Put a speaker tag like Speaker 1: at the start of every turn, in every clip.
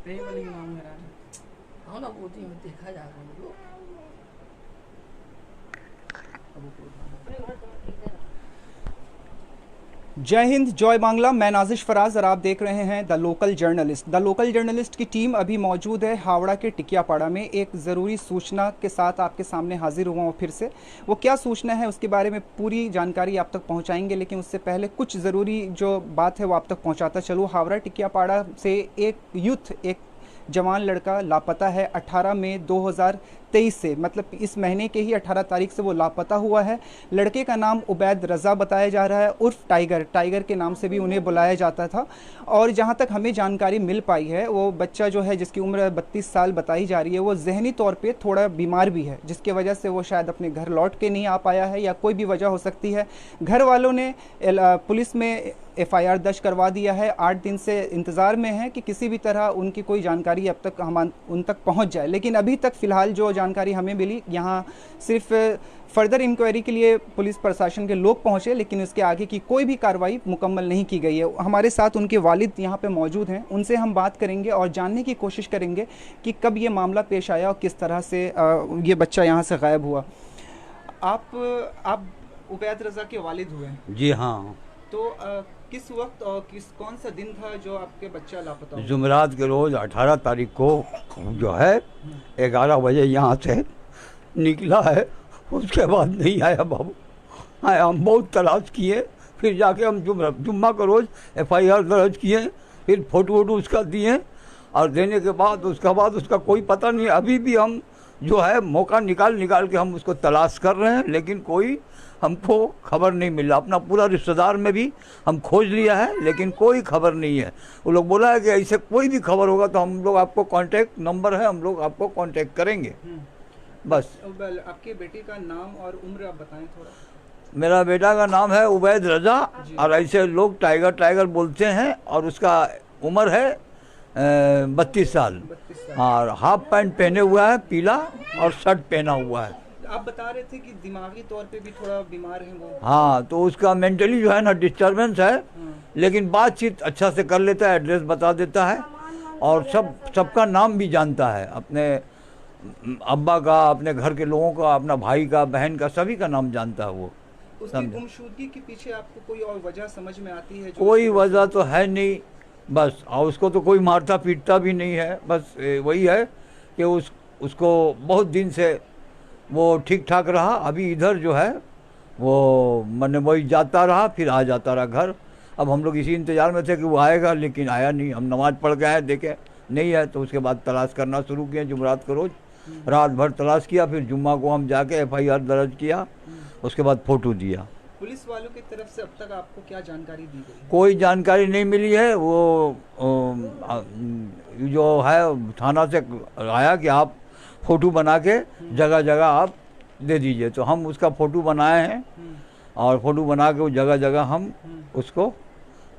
Speaker 1: प्रेम वाली नाम मेरा है। हाँ ना वो में देखा जा रहा है लोग।
Speaker 2: जय हिंद, जय बांग्ला। मैं नाजिश फराज और आप देख रहे हैं the local journalist. The local journalist की टीम अभी मौजूद है हावड़ा के टिकियापाड़ा में। एक ज़रूरी सूचना के साथ आपके सामने हाजिर हुआ हूँ फिर से। वो क्या सूचना है उसके बारे में पूरी जानकारी आप तक पहुँचाएंगे, लेकिन उससे पहले कुछ ज़रूरी जो बात है वो आप तक पहुँचाता चलूँ। हावड़ा टिकियापाड़ा से एक जवान लड़का लापता है 18 मई 2023 से, मतलब इस महीने के ही 18 तारीख से वो लापता हुआ है। लड़के का नाम उबैद रज़ा बताया जा रहा है, उर्फ टाइगर के नाम से भी उन्हें बुलाया जाता था। और जहां तक हमें जानकारी मिल पाई है, वो बच्चा जो है जिसकी उम्र 32 साल बताई जा रही है, वो जहनी तौर पे थोड़ा बीमार भी है, जिसकी वजह से वो शायद अपने घर लौट के नहीं आ पाया है, या कोई भी वजह हो सकती है। घर वालों ने पुलिस में FIR दर्ज करवा दिया है। 8 दिन से इंतज़ार में है कि किसी भी तरह उनकी कोई जानकारी अब तक हम उन तक पहुंच जाए। लेकिन अभी तक फ़िलहाल जो जानकारी हमें मिली, यहाँ सिर्फ फर्दर इंक्वायरी के लिए पुलिस प्रशासन के लोग पहुंचे, लेकिन उसके आगे की कोई भी कार्रवाई मुकम्मल नहीं की गई है। हमारे साथ उनके वालिद यहाँ पे मौजूद हैं, उनसे हम बात करेंगे और जानने की कोशिश करेंगे कि कब ये मामला पेश आया और किस तरह से ये बच्चा यहाँ से गायब हुआ। आप उबैद रज़ा के वालिद हुए?
Speaker 3: जी हाँ।
Speaker 2: तो किस वक्त और कौन सा दिन था जो आपके बच्चा लापता हुआ?
Speaker 3: जुमेरात के रोज़ 18 तारीख को जो है 11 बजे यहाँ से निकला है। उसके बाद नहीं आया बाबू। हाँ, हम बहुत तलाश किए, फिर जाके हम जुम्मा के रोज़ FIR दर्ज किए, फिर फ़ोटो वोटो उसका दिए, और देने के बाद उसका कोई पता नहीं। अभी भी हम जो है मौका निकाल के हम उसको तलाश कर रहे हैं, लेकिन कोई हमको खबर नहीं मिला। अपना पूरा रिश्तेदार में भी हम खोज लिया है, लेकिन कोई खबर नहीं है। वो लोग बोला है कि ऐसे कोई भी खबर होगा तो हम लोग आपको कांटेक्ट नंबर है, हम लोग आपको कांटेक्ट करेंगे। बस।
Speaker 2: आपके बेटे का नाम और उम्र आप बताएं थोड़ा।
Speaker 3: मेरा बेटा का नाम है उबैद रज़ा, और ऐसे लोग टाइगर बोलते हैं, और उसका उम्र है 32 साल। और हाफ पैंट पहने हुआ है पीला, और शर्ट पहना हुआ है।
Speaker 2: आप बता रहे थे कि दिमागी तौर पे भी थोड़ा बीमार है वो।
Speaker 3: हाँ, तो उसका मेंटली जो है ना डिस्टर्बेंस है, लेकिन बातचीत अच्छा से कर लेता है, एड्रेस बता देता है, और सबका नाम भी जानता है, अपने अब्बा का, अपने घर के लोगों का, अपना भाई का, बहन का, सभी का नाम जानता है वो।
Speaker 2: उसकी गुमशुदगी के पीछे आपको कोई और वजह समझ में आती है?
Speaker 3: कोई वजह तो है नहीं, बस। और उसको तो कोई मारता पीटता भी नहीं है, बस वही है कि उसको बहुत दिन से वो ठीक ठाक रहा। अभी इधर जो है वो मैंने वही जाता रहा, फिर आ जाता रहा घर। अब हम लोग इसी इंतज़ार में थे कि वो आएगा, लेकिन आया नहीं। हम नमाज़ पढ़ के आए, देखे नहीं है, तो उसके बाद तलाश करना शुरू किया। जुमेरात को रोज़ रात भर तलाश किया, फिर जुम्मा को हम जाके FIR दर्ज किया, उसके बाद फ़ोटो दिया।
Speaker 2: पुलिस वालों की तरफ से अब तक आपको क्या जानकारी दी गई?
Speaker 3: कोई जानकारी नहीं मिली है। वो जो है थाना से आया कि आप फ़ोटो बना के जगह जगह आप दे दीजिए, तो हम उसका फ़ोटो बनाए हैं, और फ़ोटो बना के जगह जगह हम उसको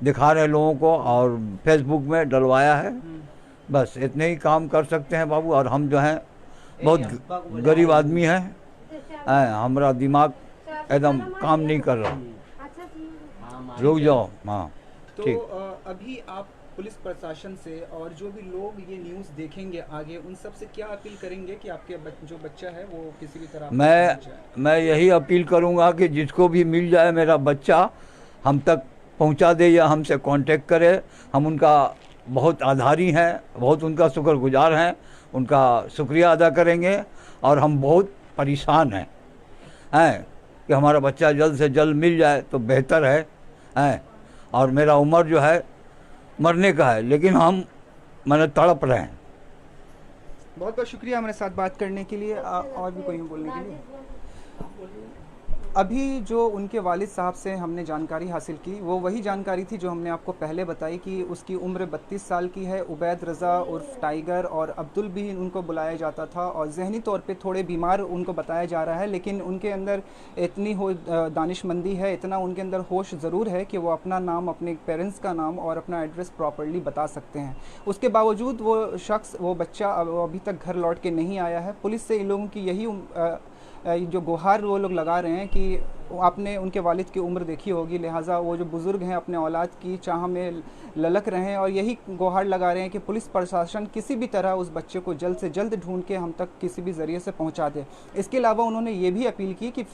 Speaker 3: दिखा रहे हैं लोगों को, और फेसबुक में डलवाया है। बस इतने ही काम कर सकते हैं बाबू। और हम जो हैं बहुत गरीब आदमी हैं, हमारा दिमाग एकदम काम नहीं कर रहा। रुक जाओ। हाँ,
Speaker 2: तो
Speaker 3: ठीक।
Speaker 2: अभी आप पुलिस प्रशासन से और जो भी लोग ये न्यूज़ देखेंगे आगे, उन सब से क्या अपील करेंगे कि आपके जो बच्चा है वो किसी भी तरह
Speaker 3: मैं यही अपील करूंगा कि जिसको भी मिल जाए मेरा बच्चा हम तक पहुंचा दे, या हमसे कांटेक्ट करे। हम उनका बहुत आभारी हैं, बहुत उनका शुक्रगुजार हैं, उनका शुक्रिया अदा करेंगे। और हम बहुत परेशान हैं कि हमारा बच्चा जल्द से जल्द मिल जाए तो बेहतर है। और मेरा उम्र जो है मरने का है, लेकिन हम मैंने तड़प रहे हैं।
Speaker 2: बहुत बहुत शुक्रिया हमारे साथ बात करने के लिए। और भी कोई बोलने के लिए? अभी जो उनके वालिद साहब से हमने जानकारी हासिल की, वो वही जानकारी थी जो हमने आपको पहले बताई कि उसकी उम्र 32 साल की है। उबैद रज़ा उर्फ टाइगर और अब्दुल भी उनको बुलाया जाता था, और जहनी तौर पे थोड़े बीमार उनको बताया जा रहा है, लेकिन उनके अंदर इतनी दानिशमंदी है, इतना उनके अंदर होश ज़रूर है कि वो अपना नाम, अपने पेरेंट्स का नाम और अपना एड्रेस प्रॉपर्ली बता सकते हैं। उसके बावजूद वो बच्चा अभी तक घर लौट के नहीं आया है। पुलिस से इन लोगों की यही जो गुहार वो लोग लगा रहे हैं कि आपने उनके वालिद की उम्र देखी होगी, लिहाजा वो जो बुज़ुर्ग हैं अपने औलाद की चाह में ललक रहे हैं और यही गुहार लगा रहे हैं कि पुलिस प्रशासन किसी भी तरह उस बच्चे को जल्द से जल्द ढूंढ के हम तक किसी भी ज़रिए से पहुंचा दे। इसके अलावा उन्होंने ये भी अपील की कि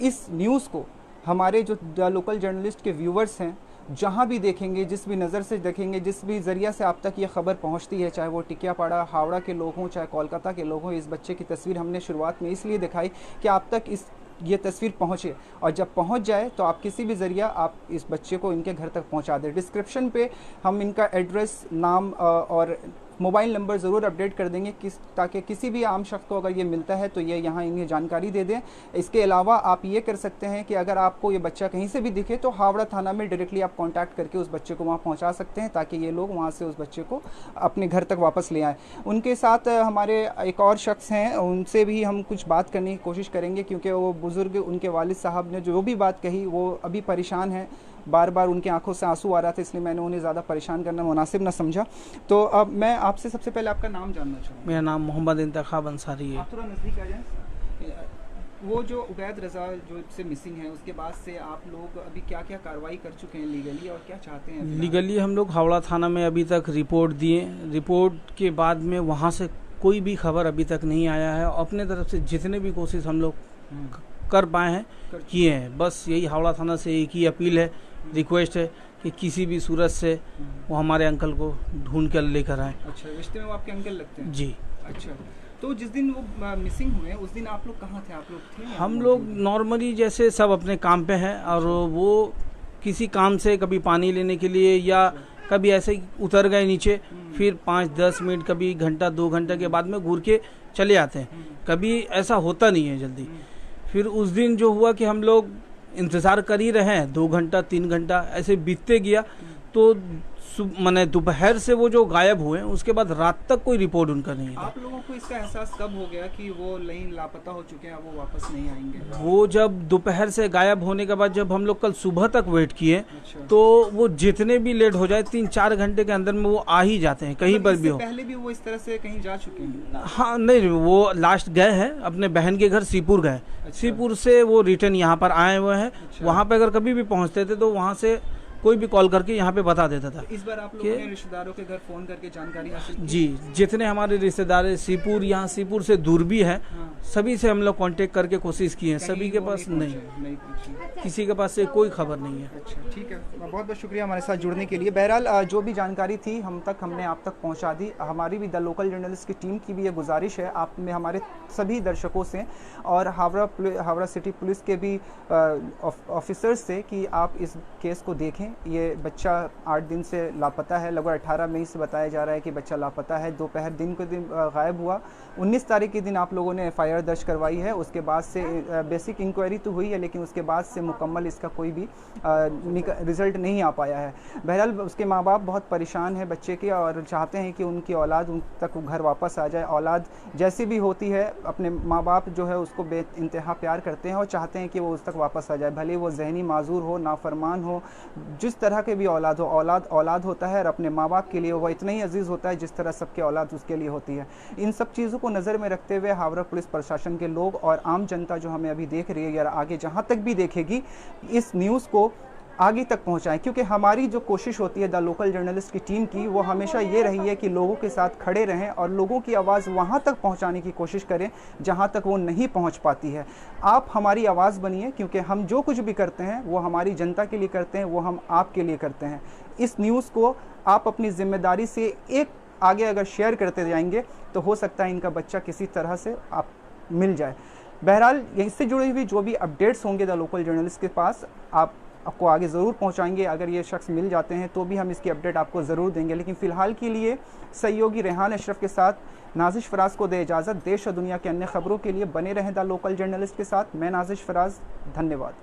Speaker 2: इस न्यूज़ को हमारे जो द लोकल जर्नलिस्ट के व्यूवर्स हैं जहाँ भी देखेंगे, जिस भी नज़र से देखेंगे, जिस भी ज़रिया से आप तक ये ख़बर पहुँचती है, चाहे वो टिकियापाड़ा हावड़ा के लोग हों, चाहे कोलकाता के लोग हों, इस बच्चे की तस्वीर हमने शुरुआत में इसलिए दिखाई कि आप तक ये तस्वीर पहुँचे और जब पहुँच जाए तो आप किसी भी ज़रिया आप इस बच्चे को इनके घर तक पहुँचा दें। डिस्क्रिप्शन पे हम इनका एड्रेस, नाम और मोबाइल नंबर ज़रूर अपडेट कर देंगे ताकि किसी भी आम शख्स को अगर ये मिलता है तो ये यहाँ इन्हें जानकारी दे दें। इसके अलावा आप ये कर सकते हैं कि अगर आपको ये बच्चा कहीं से भी दिखे तो हावड़ा थाना में डायरेक्टली आप कांटेक्ट करके उस बच्चे को वहाँ पहुँचा सकते हैं ताकि ये लोग वहाँ से उस बच्चे को अपने घर तक वापस ले आएँ। उनके साथ हमारे एक और शख्स हैं, उनसे भी हम कुछ बात करने की कोशिश करेंगे क्योंकि वो बुज़ुर्ग, उनके वालिद साहब ने जो भी बात कही वो अभी परेशान हैं, बार बार उनकी आंखों से आंसू आ रहा था, इसलिए मैंने उन्हें ज़्यादा परेशान करना मुनासिब न समझा। तो अब मैं आपसे सबसे पहले आपका नाम जानना चाहूँगा।
Speaker 4: मेरा नाम मोहम्मद इंतखाब अंसारी है।
Speaker 2: आप थोड़ा नज़दीक आ जाएं। वो जो उबैद रज़ा जो से मिसिंग है उसके बाद से आप लोग अभी क्या क्या कार्रवाई कर चुके हैं लीगली और क्या चाहते हैं?
Speaker 4: लीगली हम लोग हावड़ा थाना में अभी तक रिपोर्ट दिए, रिपोर्ट के बाद में वहाँ से कोई भी खबर अभी तक नहीं आया है। अपने तरफ से जितने भी कोशिश हम लोग कर पाए हैं किए हैं। बस यही हावड़ा थाना से एक ही अपील है, रिक्वेस्ट है कि किसी भी सूरत से वो हमारे अंकल को ढूंढ कर लेकर आए।
Speaker 2: अच्छा, रिश्ते में वो आपके अंकल लगते हैं?
Speaker 4: जी।
Speaker 2: अच्छा, तो जिस दिन वो मिसिंग हुए उस दिन आप लोग कहाँ थे? आप लोग थे?
Speaker 4: हम लोग नॉर्मली जैसे सब अपने काम पे हैं और वो किसी काम से कभी पानी लेने के लिए या कभी ऐसे ही उतर गए नीचे, फिर 5-10 मिनट कभी घंटा 2 घंटे के बाद में घूर के चले आते हैं। कभी ऐसा होता नहीं है जल्दी। फिर उस दिन जो हुआ कि हम लोग इंतज़ार कर ही रहे हैं, 2 घंटा 3 घंटा ऐसे बीतते गया। तो मैंने दोपहर से वो जो गायब हुए उसके बाद रात तक कोई रिपोर्ट उनका नहीं था।
Speaker 2: आप लोगों को इसका एहसास कब हो गया कि वो लापता हो चुके हैं, वो वापस नहीं आएंगे?
Speaker 4: वो जब दोपहर से गायब होने के बाद जब हम लोग कल सुबह तक वेट किए,
Speaker 2: अच्छा।
Speaker 4: तो वो जितने भी लेट हो जाए 3-4 घंटे के अंदर में वो आ ही जाते हैं कहीं पर भी हो।
Speaker 2: पहले भी वो इस तरह से कहीं जा चुके हैं?
Speaker 4: हाँ, नहीं, वो लास्ट गए हैं अपने बहन के घर सीपुर गए।
Speaker 2: अच्छा।
Speaker 4: सीपुर से वो रिटर्न यहाँ पर आए हुए हैं।
Speaker 2: अच्छा।
Speaker 4: वहाँ पे अगर कभी भी पहुँचते थे तो वहाँ से कोई भी कॉल करके यहाँ पे बता देता था।
Speaker 2: इस बार आप लोगों ने रिश्तेदारों के घर फोन करके जानकारी हासिल की?
Speaker 4: जी, जितने हमारे रिश्तेदार है सीपुर, यहाँ सीपुर से दूर भी है,
Speaker 2: हाँ।
Speaker 4: सभी से हम लोग कांटेक्ट करके कोशिश की है, सभी के पास नहीं, किसी के पास से कोई खबर नहीं है।
Speaker 2: अच्छा, ठीक है, बहुत बहुत शुक्रिया हमारे साथ जुड़ने के लिए। बहरहाल जो भी जानकारी थी हमने आप तक पहुंचा दी। हमारी भी द लोकल जर्नलिस्ट की टीम की भी ये गुजारिश है आप में, हमारे सभी दर्शकों से और हावड़ा सिटी पुलिस के भी ऑफिसर्स से कि आप इस केस को देखें। ये बच्चा 8 दिन से लापता है, लगभग 18 मई से बताया जा रहा है कि बच्चा लापता है। दोपहर दिन के दिन गायब हुआ। 19 तारीख के दिन आप लोगों ने FIR दर्ज करवाई है। उसके बाद से बेसिक इंक्वायरी तो हुई है लेकिन उसके बाद से मुकम्मल इसका कोई भी रिज़ल्ट नहीं आ पाया है। बहरहाल उसके माँ बाप बहुत परेशान हैं बच्चे के और चाहते हैं कि उनकी औलाद उन तक घर वापस आ जाए। औलाद जैसी भी होती है अपने माँ बाप जो है उसको बेइंतहा प्यार करते हैं और चाहते हैं कि वो उस तक वापस आ जाए, भले वो जहनी माजूर हो, नाफरमान हो, जिस तरह के भी औलाद हो। औलाद होता है और अपने माँ बाप के लिए वो इतना ही अजीज़ होता है जिस तरह सबके औलाद उसके लिए होती है। इन सब चीज़ों को नज़र में रखते हुए हावड़ा पुलिस प्रशासन के लोग और आम जनता जो हमें अभी देख रही है या आगे जहाँ तक भी देखेगी, इस न्यूज़ को आगे तक पहुंचाएं क्योंकि हमारी जो कोशिश होती है द लोकल जर्नलिस्ट की टीम की वो हमेशा ये रही है कि लोगों के साथ खड़े रहें और लोगों की आवाज़ वहां तक पहुंचाने की कोशिश करें जहां तक वो नहीं पहुंच पाती है। आप हमारी आवाज़ बनिए क्योंकि हम जो कुछ भी करते हैं वो हमारी जनता के लिए करते हैं, वो हम आपके लिए करते हैं। इस न्यूज़ को आप अपनी जिम्मेदारी से एक आगे अगर शेयर करते जाएंगे तो हो सकता है इनका बच्चा किसी तरह से आप मिल जाए। बहरहाल इससे जुड़ी हुई जो भी अपडेट्स होंगे द लोकल जर्नलिस्ट के पास आपको आगे ज़रूर पहुंचाएंगे। अगर ये शख्स मिल जाते हैं तो भी हम इसकी अपडेट आपको ज़रूर देंगे। लेकिन फ़िलहाल के लिए सहयोगी रेहान अशरफ के साथ नाजिश फराज को दे इजाज़त। देश और दुनिया के अन्य खबरों के लिए बने रहें द लोकल जर्नलिस्ट के साथ। मैं नाजिश फराज, धन्यवाद।